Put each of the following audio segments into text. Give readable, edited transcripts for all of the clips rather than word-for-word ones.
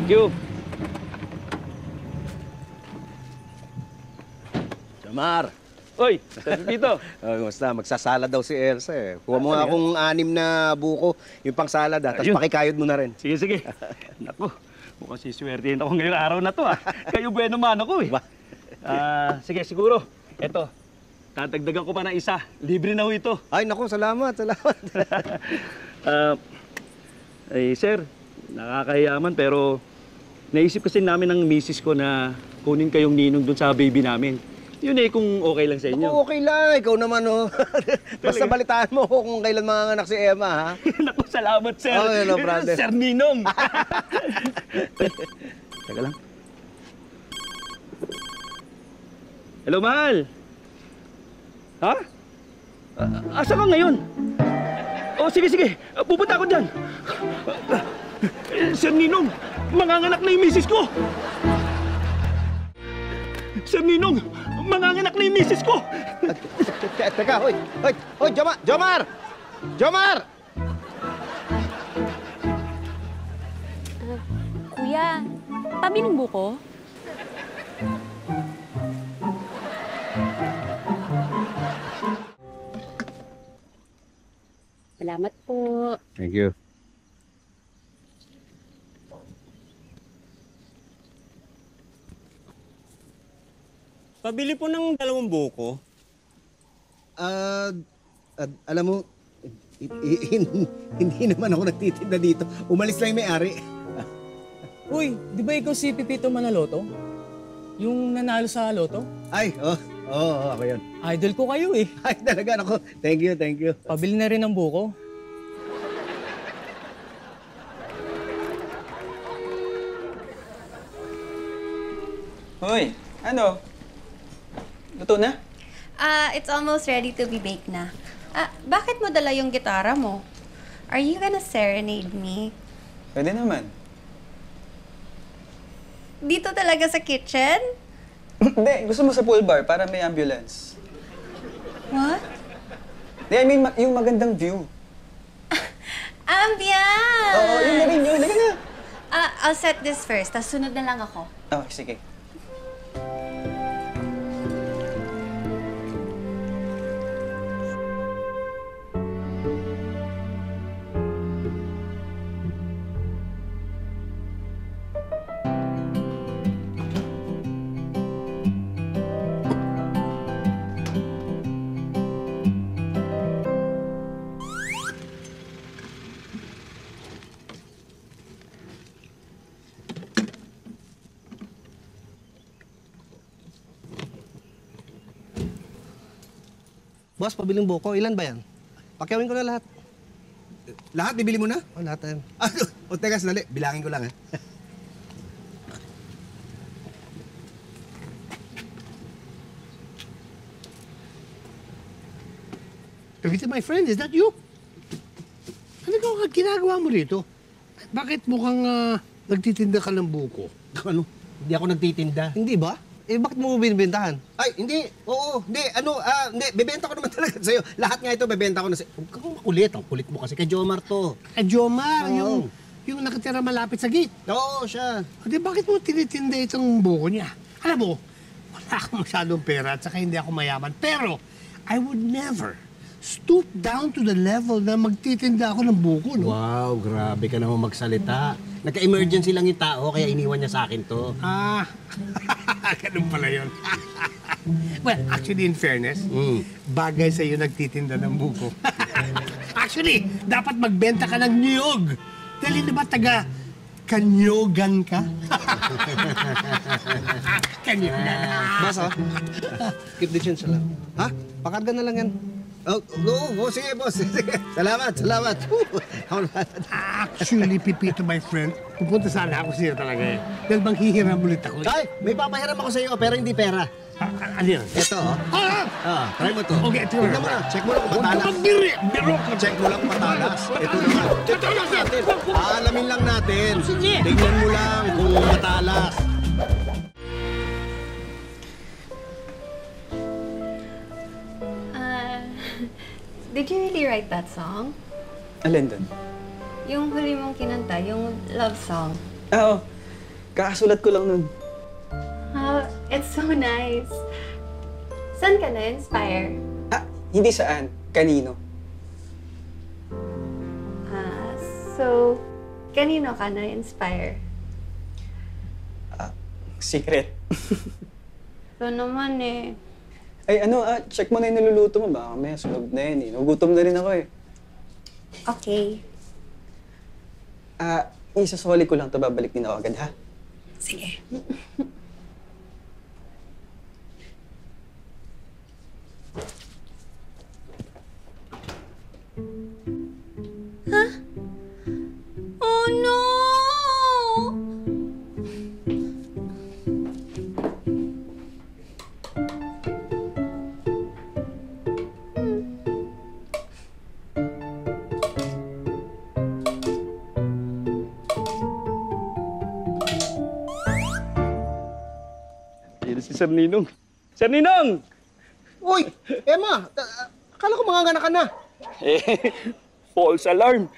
Thank you. Jamar! Oy, dito. Basta, magsasala daw si Elsa eh. Kuha mo nga akong 6 na buko, yung pang salad tapos Ayun. pakikayod mo na rin. Sige, sige. Naku, mukhang siswertein ako ngayong araw na to ah. Kayo bueno man ako eh. Ba? Sige, siguro. Eto, tatagdagan ko pa ng isa. Libre na ho ito. Ay, naku, salamat, salamat. Sir, nakakahiyaman pero naisip kasi namin ng misis ko na kunin kayong ninong dun sa baby namin. Yun eh, kung okay lang sa inyo. Naku, okay lang. Ikaw naman, oh. Basta balitaan mo ko kung kailan manganganak si Emma, ha? Naku, salamat, sir. Oh, no problem. Sir Ninong. Teka lang. Hello, mahal. Ha? Asa ka ngayon? Oh, sige, sige. Pupunta ako dyan. Sir Ninong, manganganak na yung misis ko. Sir Ninong, manganganak na yung misis ko. Teka, hoy. Hoy, Jomar! Jomar! Jomar! Kuya, tabi ng buko? Salamat po. Thank you. Pabili po ng 2 buko. Alam mo, hindi naman ako nagtitinda dito. Umalis lang yung may-ari. Uy, di ba ikaw si Pipito Manaloto? Yung nanalo sa loto? Ay, ako yun. Idol ko kayo eh. Ay, talaga, ako. Thank you, thank you. Pabili na rin ng buko. Hoy, ano? Luto na? It's almost ready to be baked na. Bakit mo dala yung gitara mo? Are you gonna serenade me? Pwede naman. Dito talaga sa kitchen? Hindi, gusto mo sa pool bar para may ambulance. What? Hindi, I mean, yung magandang view. Ambiance! Oo, yun na rin yun. Lagyan na. I'll set this first, tas sunod na lang ako. Oh, sige. Boss, pabiling buko. Ilan ba yan? Pakyawin ko na lahat. Lahat bibili mo na? O, lahat yan. Teka, sandali. Bilangin ko lang, ha? Kavita, my friend, is that you? Ano ka ginagawa mo rito? Bakit mukhang nagtitinda ka ng buko? Ano? Hindi ako nagtitinda. Hindi ba? Eh, bakit mo binibentahan? Ay, hindi. Oo, hindi. Hindi. Bebenta ko naman talaga sa'yo. Lahat nga ito, bebenta ko na sa'yo. Huwag kang makulit. Ang kulit mo kasi. Kay Jomar to. Jomar, Oo. yung nakatira malapit sa gate. Oo, siya. Di bakit mo tinitinda itong buko niya? Alam mo, wala akong masyadong pera at saka hindi ako mayaman. Pero, I would never stoop down to the level na magtitinda ako ng buko, no? Wow, grabe ka naman magsalita. Nagka-emergency lang yung tao, kaya iniwan niya sa akin to. Ganun pala yun. Well, actually, in fairness, bagay sa'yo nagtitinda ng buko. Actually, dapat magbenta ka ng niyog. Dahil di ba kanyogan ka? Kanyogan. Boss, keep the change lang. Ha? Pakarga na lang yan. Oo, sige, boss. Sige. Salamat. Actually, Pipito, my friend, pupunta sana ako sa'yo talaga eh. Dahil bang hihiram ulit ako. Ay, may papahiram ako sa'yo, pero hindi pera. Ano yun? Ito, try mo to. Okay, ito. Tignan mo na. Check mo lang kung matalas. Biro ka. Check mo lang kung matalas. Ito naman. Check natin. Aalamin lang natin. Sige. Tignan mo lang kung matalas. Did you really write that song? Alin dun? Yung huli mong kinanta, yung love song. Oo. Kakasulat ko lang nun. Oh, it's so nice. Saan ka na-inspire? Ah, hindi saan. Kanino? So, kanino ka na-inspire? Secret. Ito naman eh. Ay, check mo na yung niluluto mo. Baka may sunog na yan eh. Nagutom na rin ako eh. Okay. Isasoli ko lang ito. Babalik din ako agad, ha? Sige. Huh? Oh no! Yan si Sir Ninong. Sir Ninong! Uy, Emma, akala ko mga anak ka na. Eh, false alarm.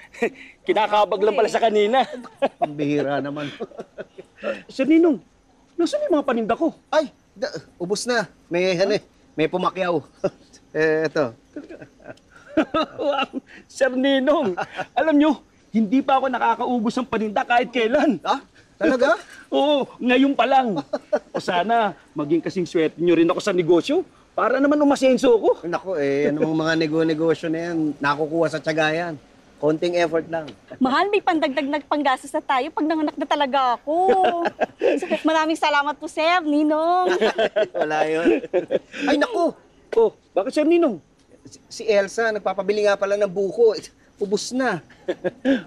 Kinakabag lang pala sa kanina. Pambihira naman. Sir Ninong, nasaan yung mga paninda ko? Ay, ubos na. May pumakyaw. Eto. Wow, Sir Ninong, alam nyo, hindi pa ako nakakaubos ng paninda kahit kailan. Ah, talaga? Oo, ngayon pa lang. O sana, maging kasing swerte nyo rin ako sa negosyo para naman umasenso ko. Naku, anong mga negosyo na yan, nakukuha sa tiyaga yan. Konting effort lang. Mahal, may pandagdag na panggastos na tayo pag nanganak na talaga ako. Maraming salamat po, Sir, Ninong. Wala yun. Ay, naku! Oh, bakit Sir Ninong? Si Elsa, nagpapabili nga pala ng buko. Ubus na.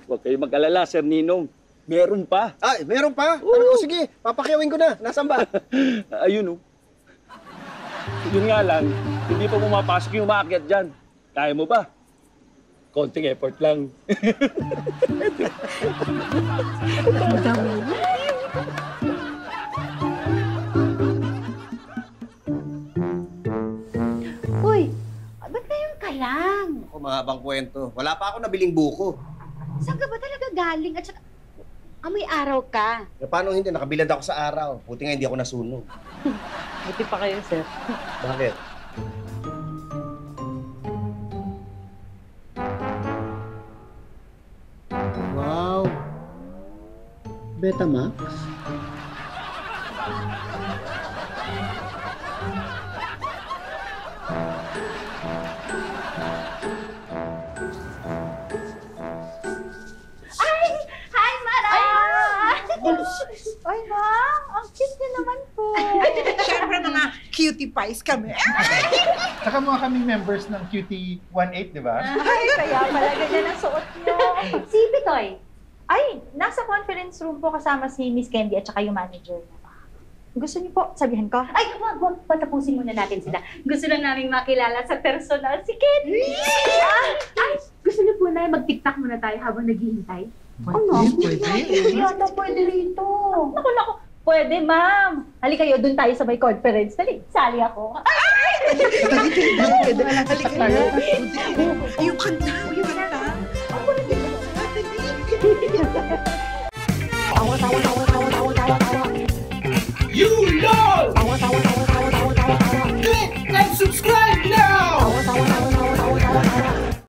Huwag kayo mag-alala, Sir Ninong. Meron pa. Ay, meron pa? O sige, papakyawin ko na. Nasaan ba? Ayun, oh. Yun nga lang, hindi pa pumapasok yung umaakyat dyan. Kaya mo ba? Konting effort lang. Uy, ba't ngayon ka lang? Ako, mahabang kwento. Wala pa ako nabiling buko. Saan ka ba talaga galing? At saka, amoy araw ka. Paano hindi? Nakabilad ako sa araw. Buti nga hindi ako nasunog. Buti pa kayo, Sir. Bakit? Wow. Betamax? Ay! Hi, Mara! Ay, ma'am! Ang cute niyo naman po. Siyempre mga cutie pies kami. Saka mga kaming members ng Cutie 18, di ba? Ay, kaya pala ganyan ang suot niyo. Si Pitoy? Ay, nasa conference room po kasama si Miss Candy at saka yung manager niya. Gusto niyo po, sabihin ko? Ay, wag, patapusin muna natin sila. Gusto lang namin makilala sa personal si Candy. Ay, gusto niyo po na mag-tiktok muna tayo habang naghihintay? Pwede. Yata pwede rito. Naku. Pwede, ma'am. Halika kayo, doon tayo sa may conference. Dali, sali ako. Ay! Halika tayo. Yung kanta. You know! Click and subscribe now!